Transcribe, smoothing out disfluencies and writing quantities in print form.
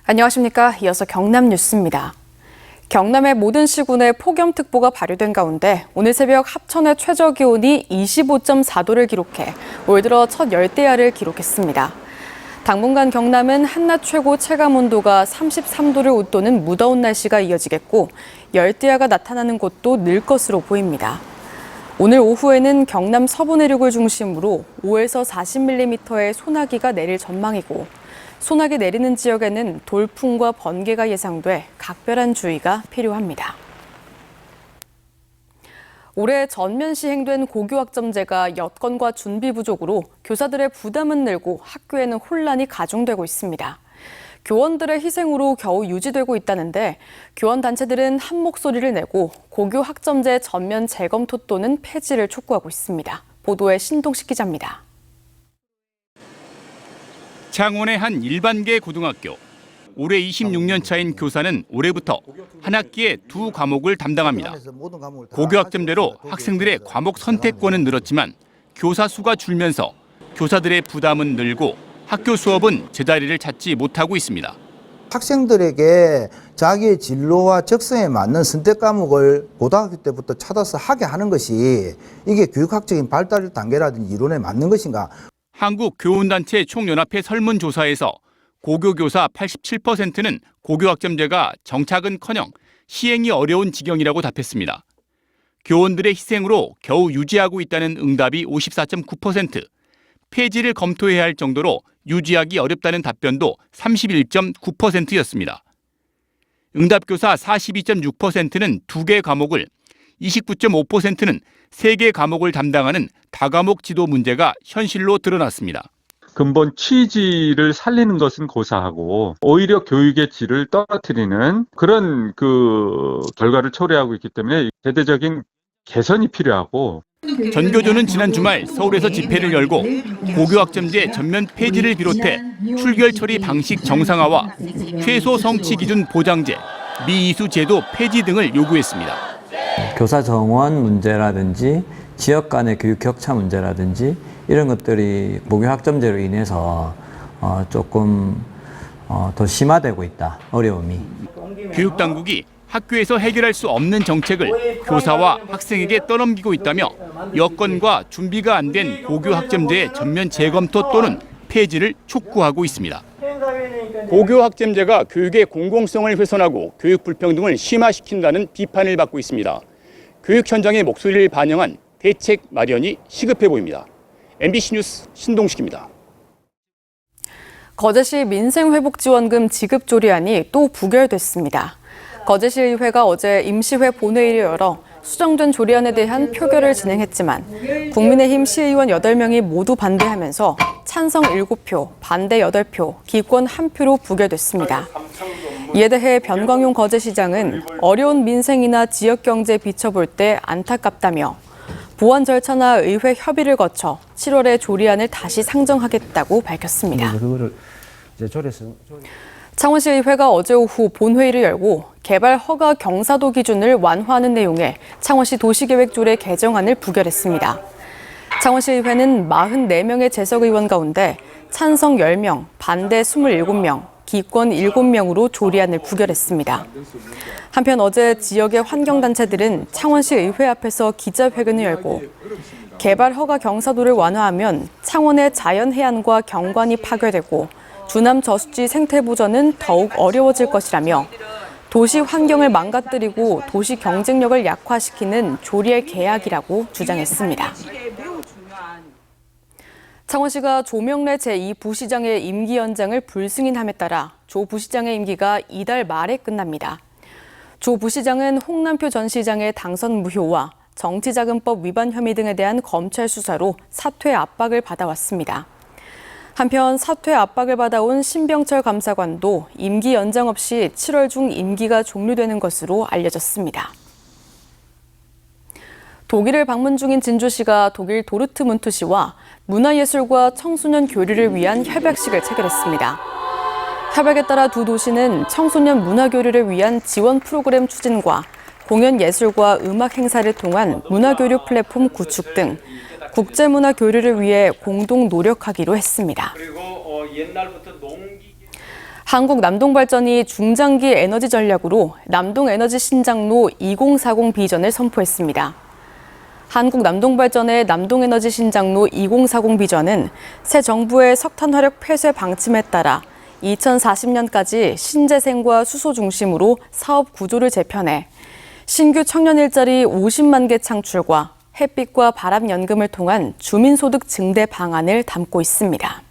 안녕하십니까. 이어서 경남 뉴스입니다. 경남의 모든 시군에 폭염특보가 발효된 가운데 오늘 새벽 합천의 최저기온이 25.4도를 기록해 올 들어 첫 열대야를 기록했습니다. 당분간 경남은 한낮 최고 체감온도가 33도를 웃도는 무더운 날씨가 이어지겠고 열대야가 나타나는 곳도 늘 것으로 보입니다. 오늘 오후에는 경남 서부 내륙을 중심으로 5에서 40mm의 소나기가 내릴 전망이고 소나기 내리는 지역에는 돌풍과 번개가 예상돼 각별한 주의가 필요합니다. 올해 전면 시행된 고교학점제가 여건과 준비 부족으로 교사들의 부담은 늘고 학교에는 혼란이 가중되고 있습니다. 교원들의 희생으로 겨우 유지되고 있다는데 교원단체들은 한 목소리를 내고 고교학점제 전면 재검토 또는 폐지를 촉구하고 있습니다. 보도에 신동식 기자입니다. 창원의 한 일반계 고등학교. 올해 26년 차인 교사는 올해부터 한 학기에 2과목을 담당합니다. 고교학점제로 학생들의 과목 선택권은 늘었지만 교사 수가 줄면서 교사들의 부담은 늘고 학교 수업은 제자리를 찾지 못하고 있습니다. 학생들에게 자기의 진로와 적성에 맞는 선택 과목을 고등학교 때부터 찾아서 하게 하는 것이 이게 교육학적인 발달 단계라든지 이론에 맞는 것인가? 한국교원단체 총연합회 설문조사에서 고교교사 87%는 고교학점제가 정착은커녕 시행이 어려운 지경이라고 답했습니다. 교원들의 희생으로 겨우 유지하고 있다는 응답이 54.9%, 폐지를 검토해야 할 정도로 유지하기 어렵다는 답변도 31.9%였습니다. 응답교사 42.6%는 2개 과목을, 29.5%는 3개 과목을 담당하는 다과목 지도 문제가 현실로 드러났습니다. 근본 취지를 살리는 것은 고사하고 오히려 교육의 질을 떨어뜨리는 그런 결과를 초래하고 있기 때문에 대대적인 개선이 필요하고. 전교조는 지난 주말 서울에서 집회를 열고 고교학점제 전면 폐지를 비롯해 출결 처리 방식 정상화와 최소 성취 기준 보장제, 미이수 제도 폐지 등을 요구했습니다. 교사 정원 문제라든지 지역 간의 교육 격차 문제라든지 이런 것들이 고교학점제로 인해서 조금 더 심화되고 있다, 어려움이. 교육당국이 학교에서 해결할 수 없는 정책을 교사와 학생에게 떠넘기고 있다며 여건과 준비가 안 된 고교학점제의 전면 재검토 또는 폐지를 촉구하고 있습니다. 고교학점제가 교육의 공공성을 훼손하고 교육 불평등을 심화시킨다는 비판을 받고 있습니다. 교육 현장의 목소리를 반영한 대책 마련이 시급해 보입니다. MBC 뉴스 신동식입니다. 거제시 민생회복지원금 지급 조례안이 또 부결됐습니다. 거제시의회가 어제 임시회 본회의를 열어 수정된 조례안에 대한 표결을 진행했지만 국민의힘 시의원 8명이 모두 반대하면서 찬성 7표, 반대 8표, 기권 1표로 부결됐습니다. 이에 대해 변광용 거제시장은 어려운 민생이나 지역경제에 비춰볼 때 안타깝다며 보완 절차나 의회 협의를 거쳐 7월에 조례안을 다시 상정하겠다고 밝혔습니다. 창원시의회가 어제 오후 본회의를 열고 개발 허가 경사도 기준을 완화하는 내용의 창원시 도시계획조례 개정안을 부결했습니다. 창원시의회는 44명의 재석의원 가운데 찬성 10명, 반대 27명, 기권 7명으로 조례안을 부결했습니다. 한편 어제 지역의 환경단체들은 창원시 의회 앞에서 기자회견을 열고 개발 허가 경사도를 완화하면 창원의 자연해안과 경관이 파괴되고 주남 저수지 생태 보전은 더욱 어려워질 것이라며 도시 환경을 망가뜨리고 도시 경쟁력을 약화시키는 조례 개약이라고 주장했습니다. 창원시가 조명래 제2부시장의 임기 연장을 불승인함에 따라 조 부시장의 임기가 이달 말에 끝납니다. 조 부시장은 홍남표 전 시장의 당선 무효와 정치자금법 위반 혐의 등에 대한 검찰 수사로 사퇴 압박을 받아왔습니다. 한편 사퇴 압박을 받아온 신병철 감사관도 임기 연장 없이 7월 중 임기가 종료되는 것으로 알려졌습니다. 독일을 방문 중인 진주시가 독일 도르트문트시와 문화예술과 청소년 교류를 위한 협약식을 체결했습니다. 협약에 따라 두 도시는 청소년 문화교류를 위한 지원 프로그램 추진과 공연 예술과 음악 행사를 통한 문화교류 플랫폼 구축 등 국제문화 교류를 위해 공동 노력하기로 했습니다. 한국남동발전이 중장기 에너지 전략으로 남동에너지 신장로 2040 비전을 선포했습니다. 한국남동발전의 남동에너지 신장로 2040 비전은 새 정부의 석탄 화력 폐쇄 방침에 따라 2040년까지 신재생과 수소 중심으로 사업 구조를 재편해 신규 청년 일자리 50만 개 창출과 햇빛과 바람 연금을 통한 주민소득 증대 방안을 담고 있습니다.